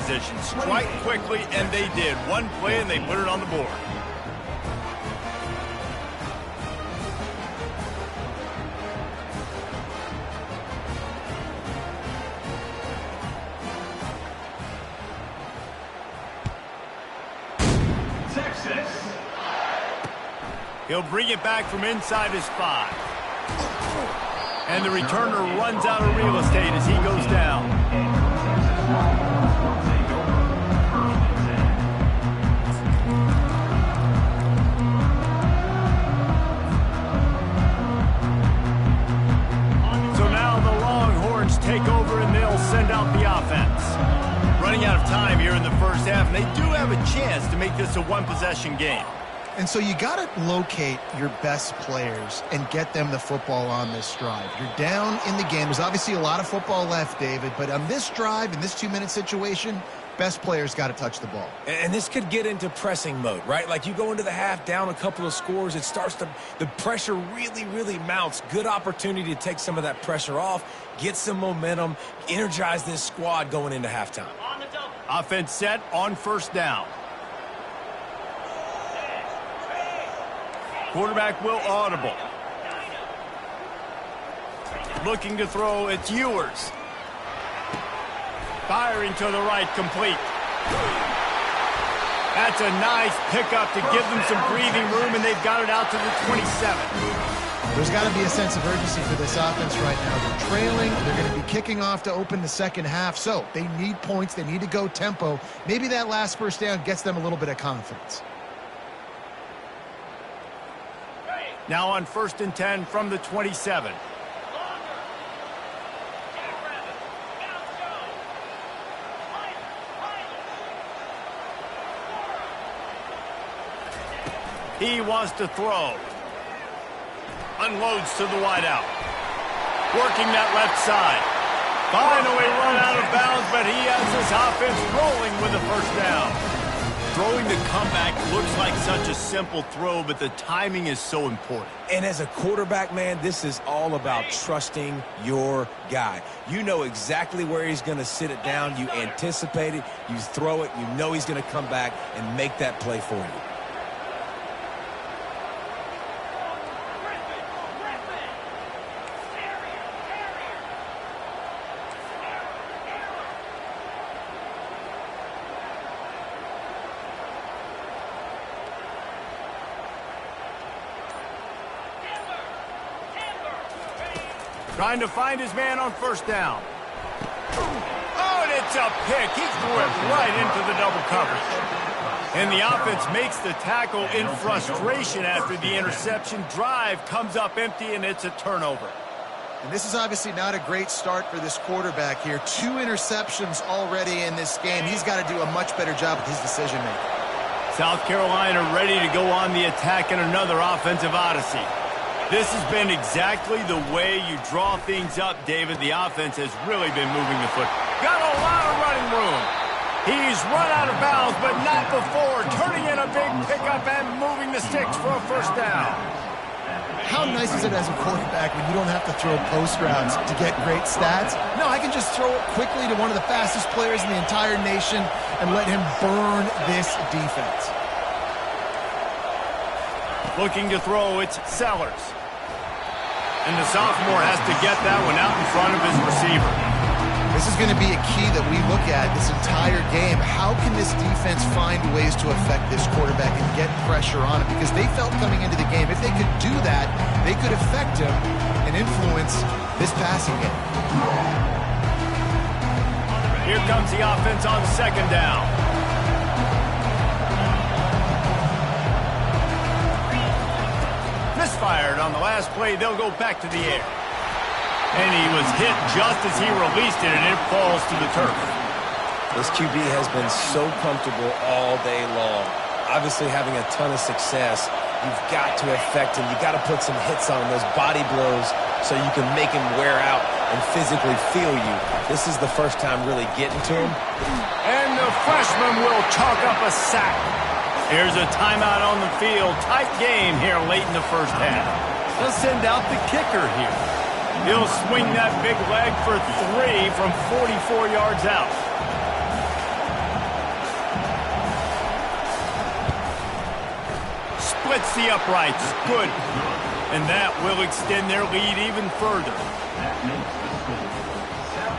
position. Strike quickly, and they did. One play, and they put it on the board. He'll bring it back from inside his 5. And the returner runs out of real estate as he goes down. So now the Longhorns take over and they'll send out the offense. Running out of time here in the first half, and they do have a chance to make this a one-possession game. And so you got to locate your best players and get them the football on this drive. You're down in the game. There's obviously a lot of football left, David, but on this drive, in this 2-minute situation, best players got to touch the ball. And this could get into pressing mode, right? Like you go into the half down a couple of scores, it starts to, the pressure really mounts. Good opportunity to take some of that pressure off, get some momentum, energize this squad going into halftime. Offense set on first down. Quarterback will audible. Looking to throw, it's Ewers. Firing to the right, complete. That's a nice pickup to give them some breathing room, and they've got it out to the 27. There's got to be a sense of urgency for this offense right now. They're trailing. They're going to be kicking off to open the second half, so they need points. They need to go tempo. Maybe that last first down gets them a little bit of confidence. Now on 1st and 10 from the 27. He wants to throw. Unloads to the wideout. Working that left side. Finally run out of bounds, but he has his offense rolling with a first down. Throwing the comeback looks like such a simple throw, but the timing is so important. And as a quarterback, man, this is all about trusting your guy. You know exactly where he's going to sit it down. You anticipate it. You throw it. You know he's going to come back and make that play for you. Trying to find his man on first down. Oh, and it's a pick. He threw it right into the double coverage. And the offense makes the tackle in frustration after the interception. Drive comes up empty, and it's a turnover. And this is obviously not a great start for this quarterback here. 2 interceptions already in this game. He's got to do a much better job with his decision-making. South Carolina ready to go on the attack in another offensive odyssey. This has been exactly the way you draw things up, David. The offense has really been moving the foot. Got a lot of running room. He's run out of bounds, but not before. Turning in a big pickup and moving the sticks for a first down. How nice is it as a quarterback when you don't have to throw post routes to get great stats? No, I can just throw it quickly to one of the fastest players in the entire nation and let him burn this defense. Looking to throw, it's Sellers. And the sophomore has to get that one out in front of his receiver. This is going to be a key that we look at this entire game. How can this defense find ways to affect this quarterback and get pressure on him? Because they felt coming into the game, if they could do that, they could affect him and influence this passing game. Here comes the offense on second down. Misfired on the last play. They'll go back to the air. And he was hit just as he released it, and it falls to the turf. This QB has been so comfortable all day long. Obviously having a ton of success. You've got to affect him. You've got to put some hits on him, those body blows, so you can make him wear out and physically feel you. This is the first time really getting to him. And the freshman will chalk up a sack. Here's a timeout on the field. Tight game here late in the first half. They'll send out the kicker here. He'll swing that big leg for 3 from 44 yards out. splits the uprights. Good. And that will extend their lead even further.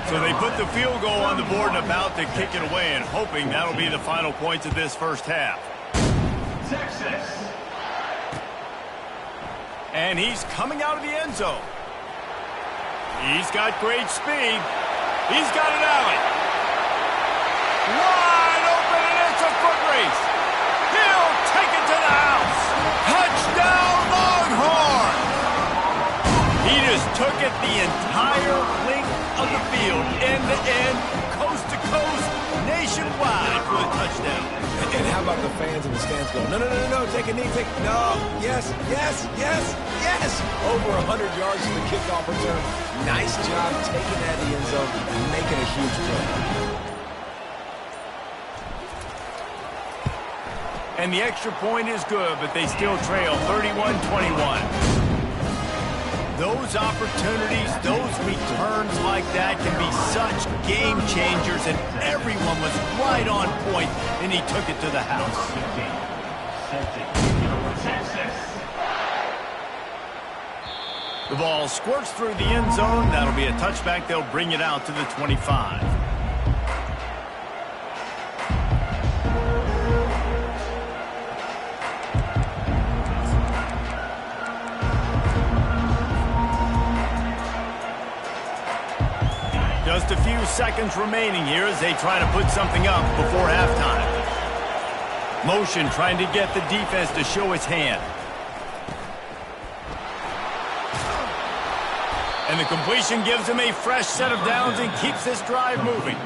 So they put the field goal on the board and about to kick it away, and hoping that'll be the final points of this first half. Texas. And he's coming out of the end zone. He's got great speed. He's got an alley. Wide open, and it's a foot race. He'll take it to the house. Touchdown, Longhorn! He just took it the entire length of the field, end to end, coast to coast, nationwide for the touchdown. And how about the fans in the stands going, no, take a knee, no, yes. Over 100 yards to the kickoff return. Nice job taking that in the end zone and making a huge play. And the extra point is good, but they still trail 31-21. Those opportunities, those returns like that can be such game changers, and everyone was right on point, and he took it to the house. The ball squirts through the end zone. That'll be a touchback. They'll bring it out to the 25. Just a few seconds remaining here as they try to put something up before halftime. Motion trying to get the defense to show its hand. And the completion gives him a fresh set of downs and keeps this drive moving.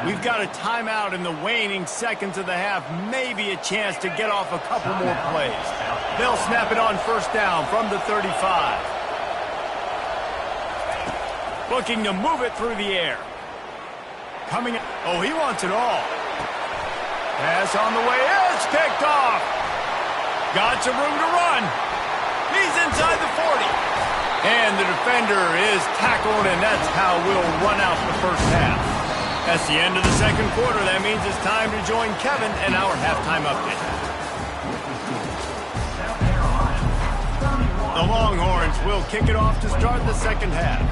We've got a timeout in the waning seconds of the half. Maybe a chance to get off a couple more plays. They'll snap it on first down from the 35. Looking to move it through the air. Coming. Oh, he wants it all. Pass on the way. It's picked off. Got some room to run. He's inside the 40. And the defender is tackled, and that's how we'll run out the first half. That's the end of the second quarter. That means it's time to join Kevin and our halftime update. The Longhorns will kick it off to start the second half.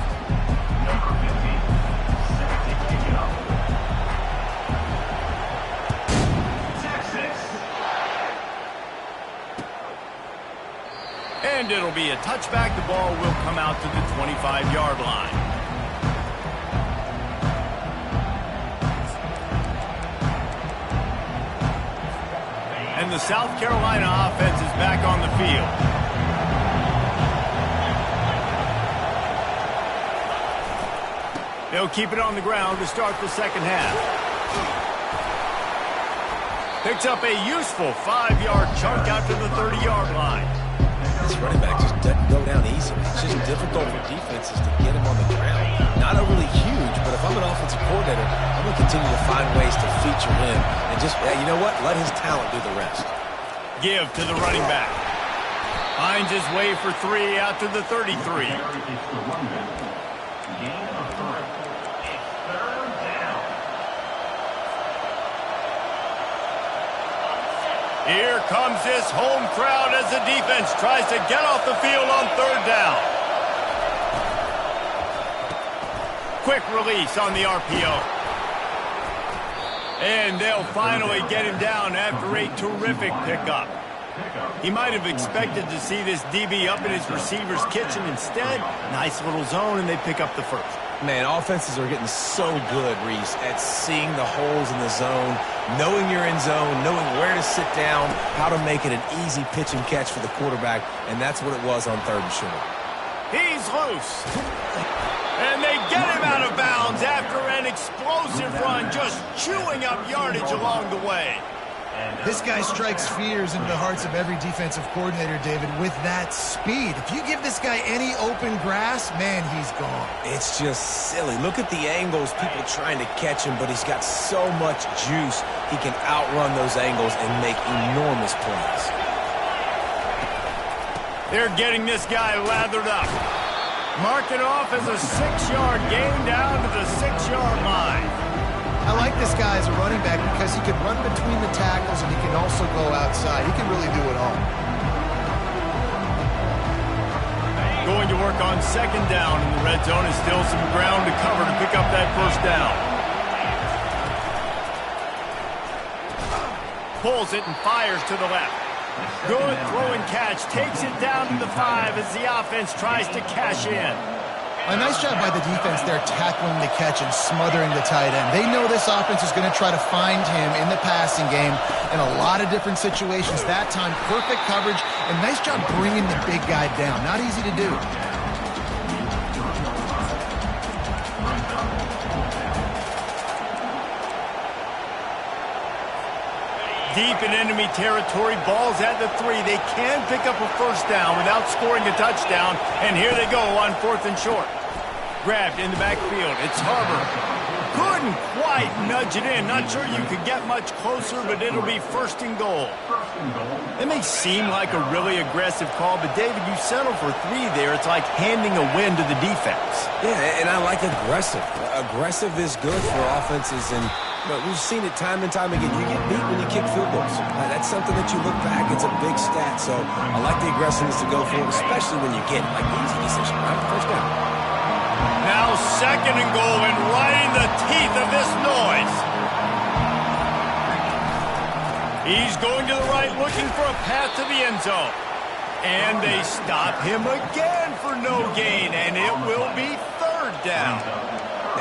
And it'll be a touchback. The ball will come out to the 25-yard line. And the South Carolina offense is back on the field. They'll keep it on the ground to start the second half. Picks up a useful 5-yard chunk out to the 30-yard line. This running back just doesn't go down easy. It's just difficult for defenses to get him on the ground. Not overly huge, but if I'm an offensive coordinator, I'm going to continue to find ways to feature him and just, you know what? Let his talent do the rest. Give to the running back. Finds his way for 3 out to the 33. Here comes this home crowd as the defense tries to get off the field on third down. Quick release on the RPO. And they'll finally get him down after a terrific pickup. He might have expected to see this DB up in his receiver's kitchen. Instead, nice little zone, and they pick up the first. Man, offenses are getting so good, Reese, at seeing the holes in the zone, knowing you're in zone, knowing where to sit down, how to make it an easy pitch and catch for the quarterback, and that's what it was on third and short. He's loose. And they get him out of bounds after an explosive run, just chewing up yardage along the way. This guy strikes fears into the hearts of every defensive coordinator, David, with that speed. If you give this guy any open grass, man, he's gone. It's just silly. Look at the angles, people trying to catch him, but he's got so much juice, he can outrun those angles and make enormous plays. They're getting this guy lathered up. Mark it off as a 6-yard gain down to the 6-yard line. I like this guy as a running back because he can run between the tackles and he can also go outside. He can really do it all. Going to work on second down in the red zone, and still some ground to cover to pick up that first down. Pulls it and fires to the left. Good throw and catch. Takes it down to the 5 as the offense tries to cash in. A nice job by the defense there tackling the catch and smothering the tight end. They know this offense is going to try to find him in the passing game in a lot of different situations. That time, perfect coverage, and nice job bringing the big guy down. Not easy to do. Deep in enemy territory, ball's at the 3. They can pick up a first down without scoring a touchdown, and here they go on 4th and short. Grabbed in the backfield. It's Harbor. Couldn't quite nudge it in. Not sure you could get much closer, but it'll be 1st and goal. It may seem like a really aggressive call, but David, you settle for 3 there. It's like handing a win to the defense. Yeah, and I like aggressive. Aggressive is good for offenses, and we've seen it time and time again. You get beat when you kick field goals. That's something that you look back. It's a big stat, so I like the aggressiveness to go for it, especially when you get like the easy decision, right? First down. Now 2nd and goal, and right in the teeth of this noise. He's going to the right, looking for a path to the end zone. And they stop him again for no gain, and it will be 3rd down.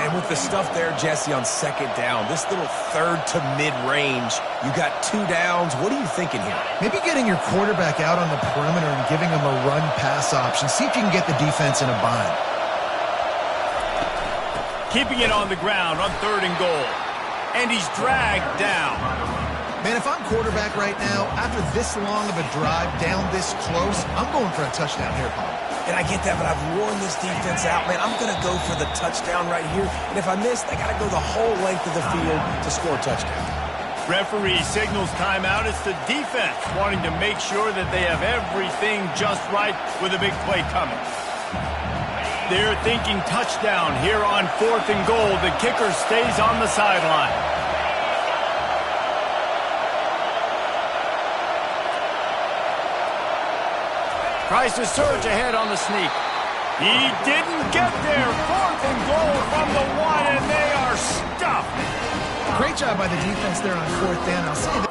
And with the stuff there, Jesse, on 2nd down, this little 3rd to mid-range, you got 2 downs. What are you thinking here? Maybe getting your quarterback out on the perimeter and giving him a run-pass option. See if you can get the defense in a bind. Keeping it on the ground on 3rd and goal. And he's dragged down. Man, if I'm quarterback right now, after this long of a drive down this close, I'm going for a touchdown here, Paul. And I get that, but I've worn this defense out, man. I'm going to go for the touchdown right here. And if I miss, I got to go the whole length of the field to score a touchdown. Referee signals timeout. It's the defense wanting to make sure that they have everything just right with a big play coming. They're thinking touchdown here on 4th and goal. The kicker stays on the sideline. Tries to surge ahead on the sneak. He didn't get there. 4th and goal from the 1, and they are stuffed. Great job by the defense there on 4th down. I'll say that.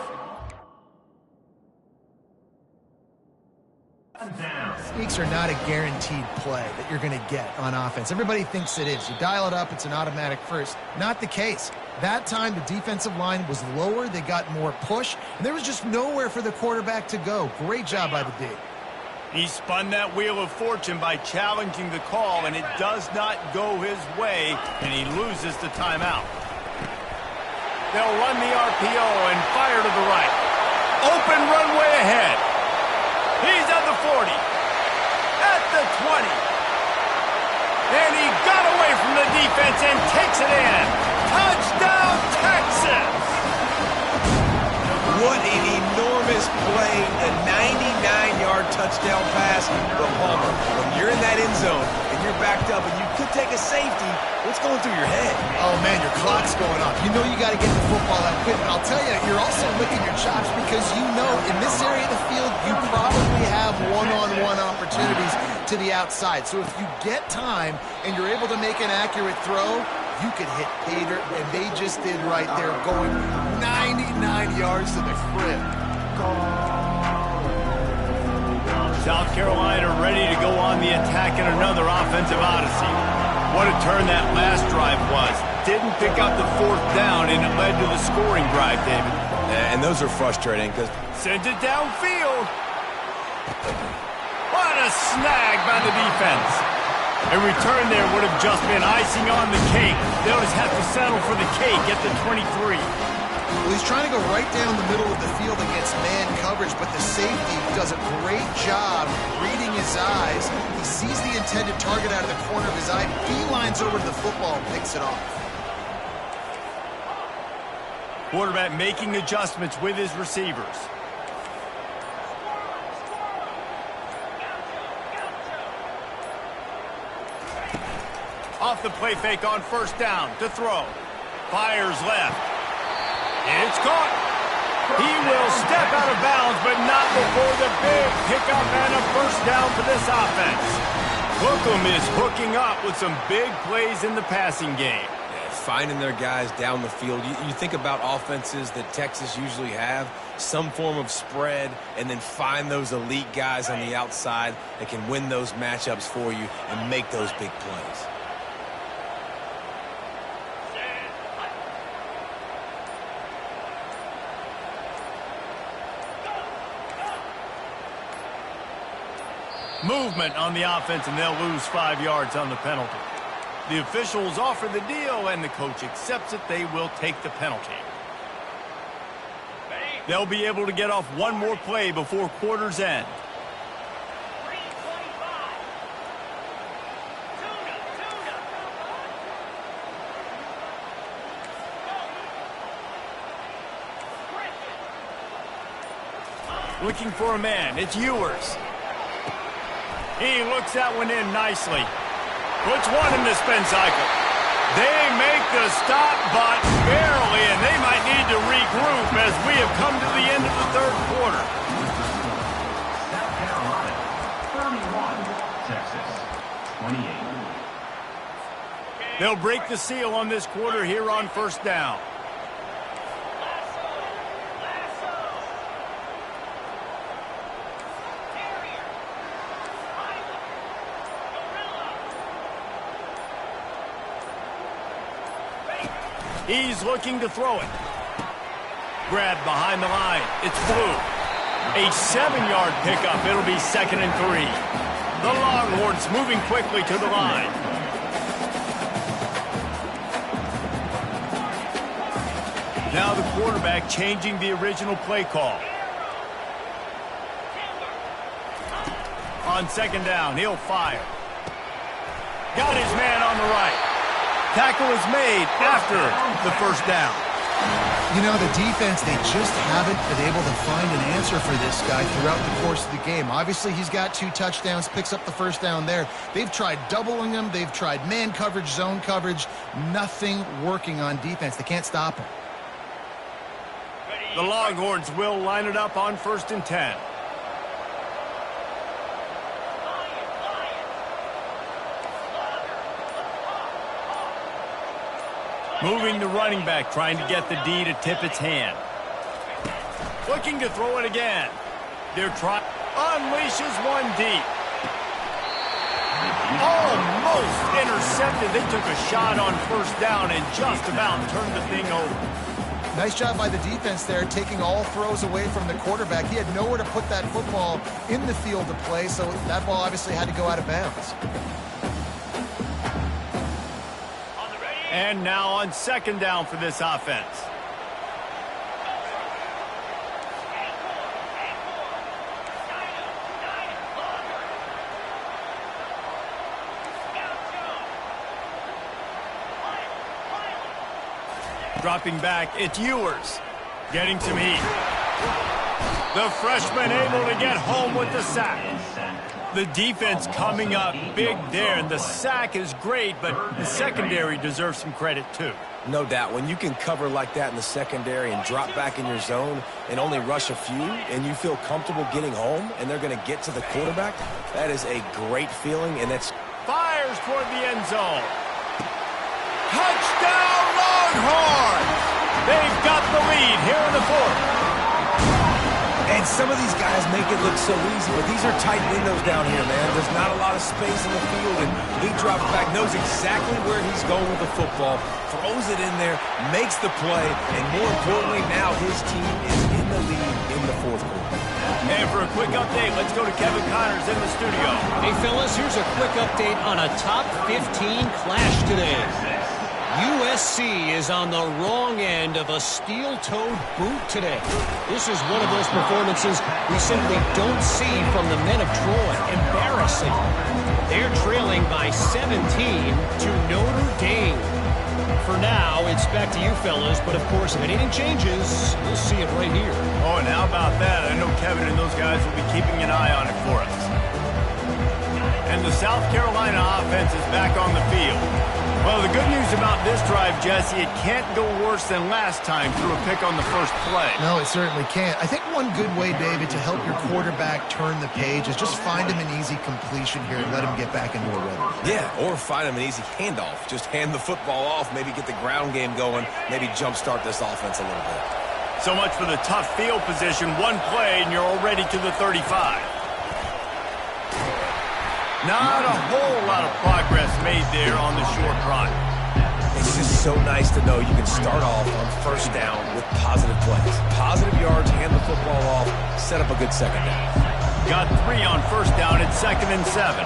Sneaks are not a guaranteed play that you're going to get on offense. Everybody thinks it is. You dial it up, it's an automatic first. Not the case. That time, the defensive line was lower. They got more push, and there was just nowhere for the quarterback to go. Great job by the D. He spun that wheel of fortune by challenging the call, and it does not go his way, and he loses the timeout. They'll run the RPO and fire to the right. Open runway ahead. He's at the 40. At the 20. And he got away from the defense and takes it in. Touchdown, Texas! What an enormous play. A 99-yard touchdown pass from Palmer. When you're in that end zone and you're backed up and you could take a safety, what's going through your head? Oh, man, your clock's going off. You know you got to get the football out quick. But I'll tell you, you're also licking your chops because you know in this area of the field, you probably have one-on-one opportunities to the outside. So if you get time and you're able to make an accurate throw, you could hit Pater, and they just did right there, going 99 yards to the crib. South Carolina ready to go on the attack in another offensive odyssey. What a turn that last drive was. Didn't pick up the 4th down, and it led to the scoring drive, David. And those are frustrating because... Sends it downfield. What a snag by the defense. A return there would have just been icing on the cake. They'll just have to settle for the cake at the 23. Well, he's trying to go right down the middle of the field against man coverage, but the safety does a great job reading his eyes. He sees the intended target out of the corner of his eye, beelines over to the football and picks it off. Quarterback making adjustments with his receivers. Off the play fake on 1st down to throw. Fires left. It's caught. He will step out of bounds, but not before the big pickup and a 1st down for this offense. Hookem is hooking up with some big plays in the passing game. Yeah, finding their guys down the field. You think about offenses that Texas usually have, some form of spread, and then find those elite guys on the outside that can win those matchups for you and make those big plays. Movement on the offense, and they'll lose 5 yards on the penalty. The officials offer the deal, and the coach accepts it. They will take the penalty. They'll be able to get off one more play before quarter's end. Looking for a man. It's Ewers. He looks that one in nicely. Puts one in the spin cycle. They make the stop, but barely, and they might need to regroup as we have come to the end of the third quarter. South Carolina, 31, Texas, 28. They'll break the seal on this quarter here on first down. He's looking to throw it. Grabbed behind the line. It's Blue. A 7-yard pickup. It'll be 2nd and 3. The Longhorns moving quickly to the line. Now the quarterback changing the original play call. On 2nd down, he'll fire. Got his man on the right. Tackle is made after the first down. You know, the defense, they just haven't been able to find an answer for this guy throughout the course of the game. Obviously, he's got 2 touchdowns, picks up the first down there. They've tried doubling him. They've tried man coverage, zone coverage. Nothing working on defense. They can't stop him. The Longhorns will line it up on 1st and 10. Moving the running back, trying to get the D to tip its hand. Looking to throw it again. They're trying. Unleashes one deep. Almost intercepted. They took a shot on first down and just about turned the thing over. Nice job by the defense there, taking all throws away from the quarterback. He had nowhere to put that football in the field to play, so that ball obviously had to go out of bounds. And now on 2nd down for this offense. Dropping back, it's Ewers. Getting some heat. The freshman able to get home with the sack. The defense coming up big there, and the sack is great, but the secondary deserves some credit too. No doubt. When you can cover like that in the secondary and drop back in your zone and only rush a few, and you feel comfortable getting home, and they're going to get to the quarterback, that is a great feeling, and that's... Fires toward the end zone. Touchdown Longhorns! They've got the lead here in the 4th. And some of these guys make it look so easy, but these are tight windows down here, man. There's not a lot of space in the field, and he drops back, knows exactly where he's going with the football, throws it in there, makes the play, and more importantly, now his team is in the lead in the 4th quarter. And for a quick update, let's go to Kevin Connors in the studio. Hey, fellas, here's a quick update on a top 15 clash today. USC is on the wrong end of a steel-toed boot today. This is one of those performances we simply don't see from the men of Troy. Embarrassing. They're trailing by 17 to Notre Dame. For now, it's back to you fellas, but of course, if anything changes, we'll see it right here. Oh, and how about that? I know Kevin and those guys will be keeping an eye on it for us. And the South Carolina offense is back on the field. Well, the good news about this drive, Jesse, it can't go worse than last time through a pick on the first play. No, it certainly can't. I think one good way, David, to help your quarterback turn the page is just find him an easy completion here and let him get back into a rhythm. Yeah, or find him an easy handoff. Just hand the football off, maybe get the ground game going, maybe jumpstart this offense a little bit. So much for the tough field position. One play, and you're already to the 35. Not a whole lot of progress made there on the short run. It's just so nice to know you can start off on first down with positive plays. Positive yards, hand the football off, set up a good second down. Got 3 on first down at 2nd and 7.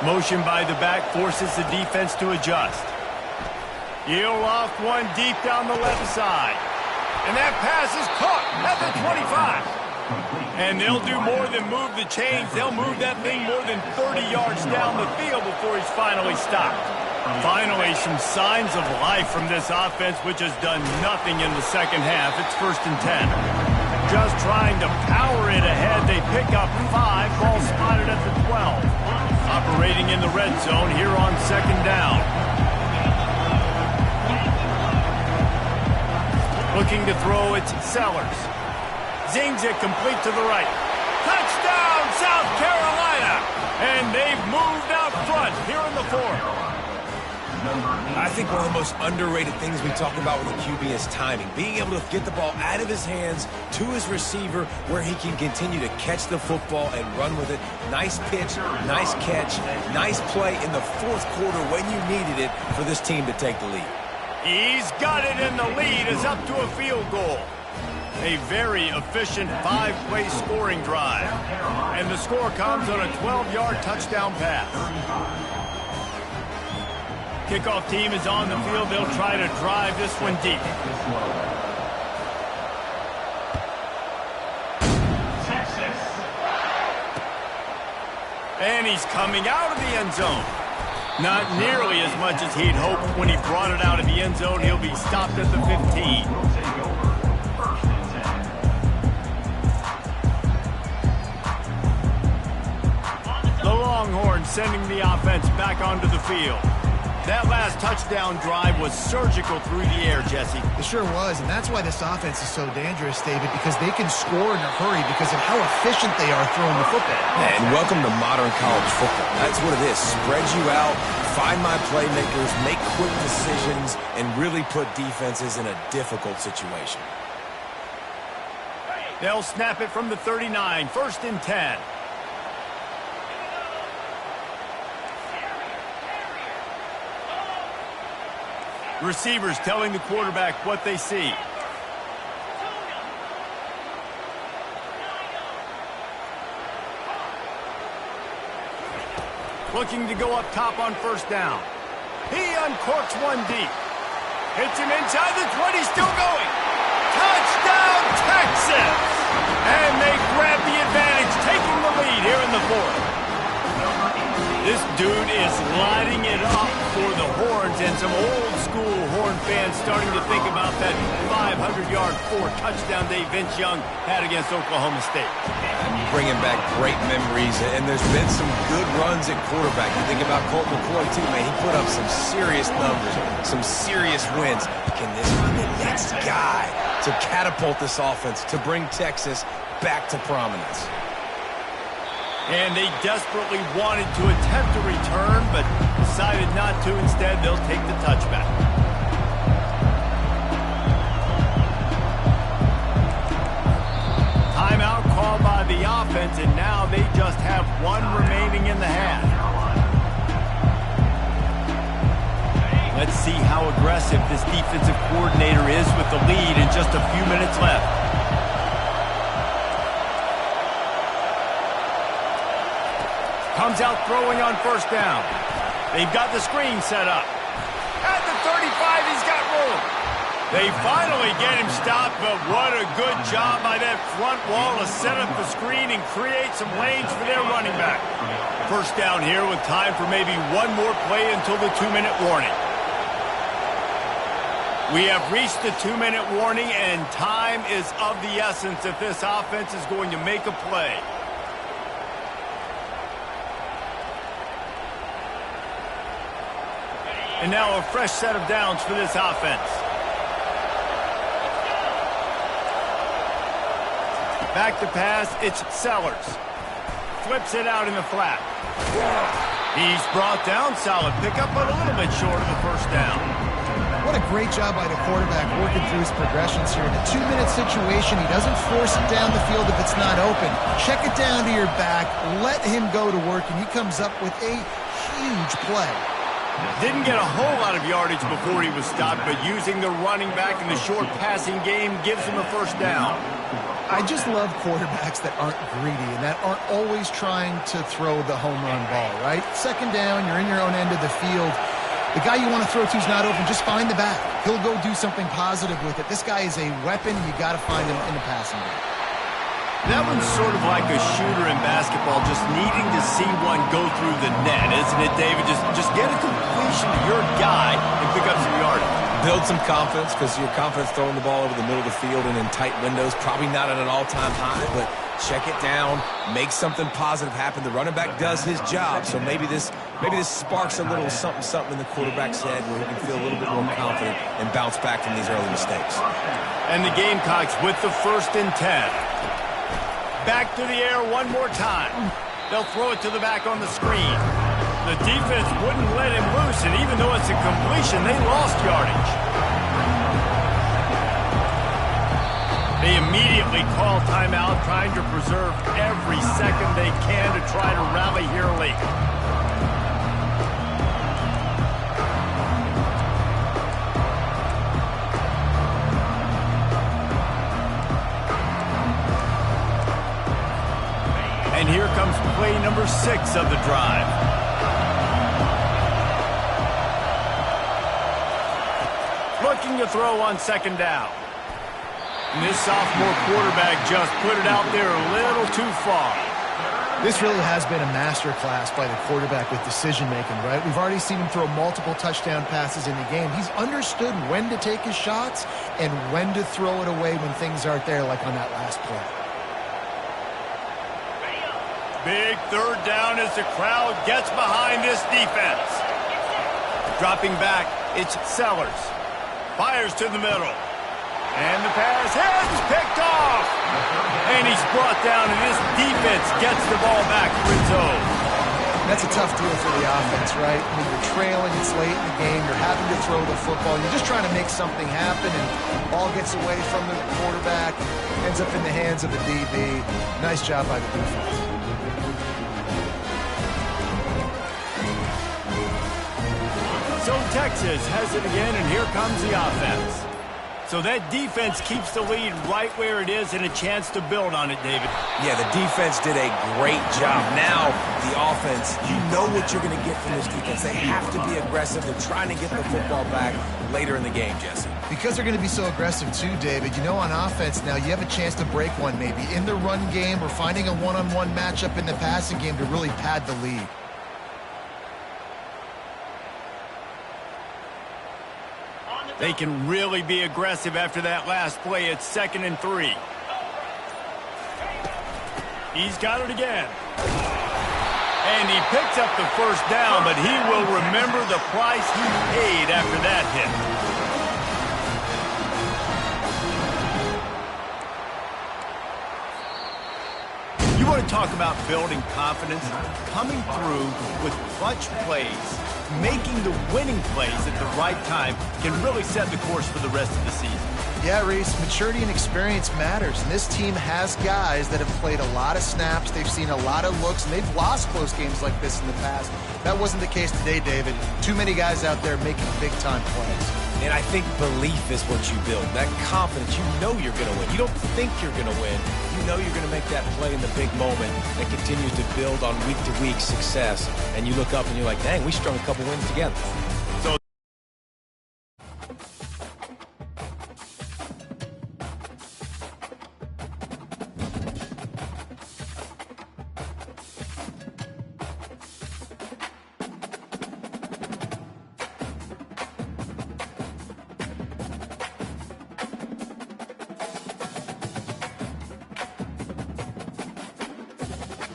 Motion by the back forces the defense to adjust. Heel off one deep down the left side. And that pass is caught at the 25. And they'll do more than move the chains. They'll move that thing more than 30 yards down the field before he's finally stopped. Finally, some signs of life from this offense, which has done nothing in the second half. It's 1st and 10. Just trying to power it ahead. They pick up 5. Ball spotted at the 12. Operating in the red zone here on 2nd down. Looking to throw, it's Sellers. Zings it complete to the right. Touchdown, South Carolina! And they've moved out front here in the 4th. I think one of the most underrated things we talk about with the QB is timing. Being able to get the ball out of his hands to his receiver where he can continue to catch the football and run with it. Nice pitch, nice catch, nice play in the 4th quarter when you needed it for this team to take the lead. He's got it, and the lead is up to a field goal. A very efficient 5-play scoring drive. And the score comes on a 12-yard touchdown pass. Kickoff team is on the field. They'll try to drive this one deep. And he's coming out of the end zone. Not nearly as much as he'd hoped when he brought it out of the end zone. He'll be stopped at the 15. The Longhorns sending the offense back onto the field. That last touchdown drive was surgical through the air, Jesse. It sure was, and that's why this offense is so dangerous, David, because they can score in a hurry because of how efficient they are throwing the football. And welcome to modern college football. That's what it is. Spread you out, find my playmakers, make quick decisions, and really put defenses in a difficult situation. They'll snap it from the 39, 1st and 10. Receivers telling the quarterback what they see. Looking to go up top on first down. He uncorks one deep. Hits him inside the 20, still going. Touchdown, Texas! And they grab the advantage, taking the lead here in the 4th. This dude is lighting it up for the Horns, and some old-school Horn fans starting to think about that 500-yard 4-touchdown day Vince Young had against Oklahoma State. Bringing back great memories, and there's been some good runs at quarterback. You think about Colt McCoy, too, man. He put up some serious numbers, some serious wins. Can this be the next guy to catapult this offense, to bring Texas back to prominence? And they desperately wanted to attempt a return, but decided not to. Instead, they'll take the touchback. Timeout called by the offense, and now they just have one remaining in the half. Let's see how aggressive this defensive coordinator is with the lead and just a few minutes left. Comes out throwing on first down. They've got the screen set up. At the 35, he's got room. They finally get him stopped, but what a good job by that front wall to set up the screen and create some lanes for their running back. First down here with time for maybe one more play until the 2-minute warning. We have reached the 2-minute warning, and time is of the essence if this offense is going to make a play. And now a fresh set of downs for this offense. Back to pass, it's Sellers. Flips it out in the flat. He's brought down, solid pickup, but a little bit short of the first down. What a great job by the quarterback working through his progressions here. In a 2-minute situation, he doesn't force it down the field if it's not open. Check it down to your back, let him go to work, and he comes up with a huge play. Didn't get a whole lot of yardage before he was stopped, but using the running back in the short passing game gives him a first down. I just love quarterbacks that aren't greedy and that aren't always trying to throw the home run ball, right? Second down, you're in your own end of the field. The guy you want to throw to is not open. Just find the back. He'll go do something positive with it. This guy is a weapon. You got to find him in the passing game. That one's sort of like a shooter in basketball, just needing to see one go through the net, isn't it, David? Just get a completion to your guy and pick up some yardage. Build some confidence, because your confidence throwing the ball over the middle of the field and in tight windows, probably not at an all-time high, but check it down, make something positive happen. The running back does his job, so maybe this sparks a little something in the quarterback's head where he can feel a little bit more confident and bounce back from these early mistakes. And the Gamecocks with the 1st and 10. Back to the air one more time. They'll throw it to the back on the screen. The defense wouldn't let him loose, and even though it's a completion, they lost yardage. They immediately call timeout, trying to preserve every second they can to try to rally here late. And here comes play number 6 of the drive. Looking to throw on 2nd down. And this sophomore quarterback just put it out there a little too far. This really has been a master class by the quarterback with decision-making, right? We've already seen him throw multiple touchdown passes in the game. He's understood when to take his shots and when to throw it away when things aren't there, like on that last play. Big 3rd down as the crowd gets behind this defense. Dropping back, it's Sellers. Fires to the middle. And the pass is picked off. And he's brought down, and this defense gets the ball back for its own. That's a tough deal for the offense, right? I mean, you're trailing, it's late in the game, you're having to throw the football, you're just trying to make something happen, and ball gets away from the quarterback, ends up in the hands of the DB. Nice job by the defense. So Texas has it again, and here comes the offense. So that defense keeps the lead right where it is and a chance to build on it, David. Yeah, the defense did a great job. Now, the offense, you know what you're going to get from this defense. They have to be aggressive. They're trying to get the football back later in the game, Jesse. Because they're going to be so aggressive too, David, you know, on offense now, you have a chance to break one maybe in the run game or finding a one-on-one matchup in the passing game to really pad the lead. They can really be aggressive after that last play. It's 2nd and 3. He's got it again. And he picks up the first down, but he will remember the price he paid after that hit. You want to talk about building confidence? Coming through with clutch plays, making the winning plays at the right time can really set the course for the rest of the season. Yeah, Reese, maturity and experience matters, and this team has guys that have played a lot of snaps, they've seen a lot of looks, and they've lost close games like this in the past. That wasn't the case today, David. Too many guys out there making big-time plays. And I think belief is what you build. That confidence, you know you're going to win. You don't think you're going to win. You know you're going to make that play in the big moment that continues to build on week-to-week success. And you look up and you're like, dang, we strung a couple wins together.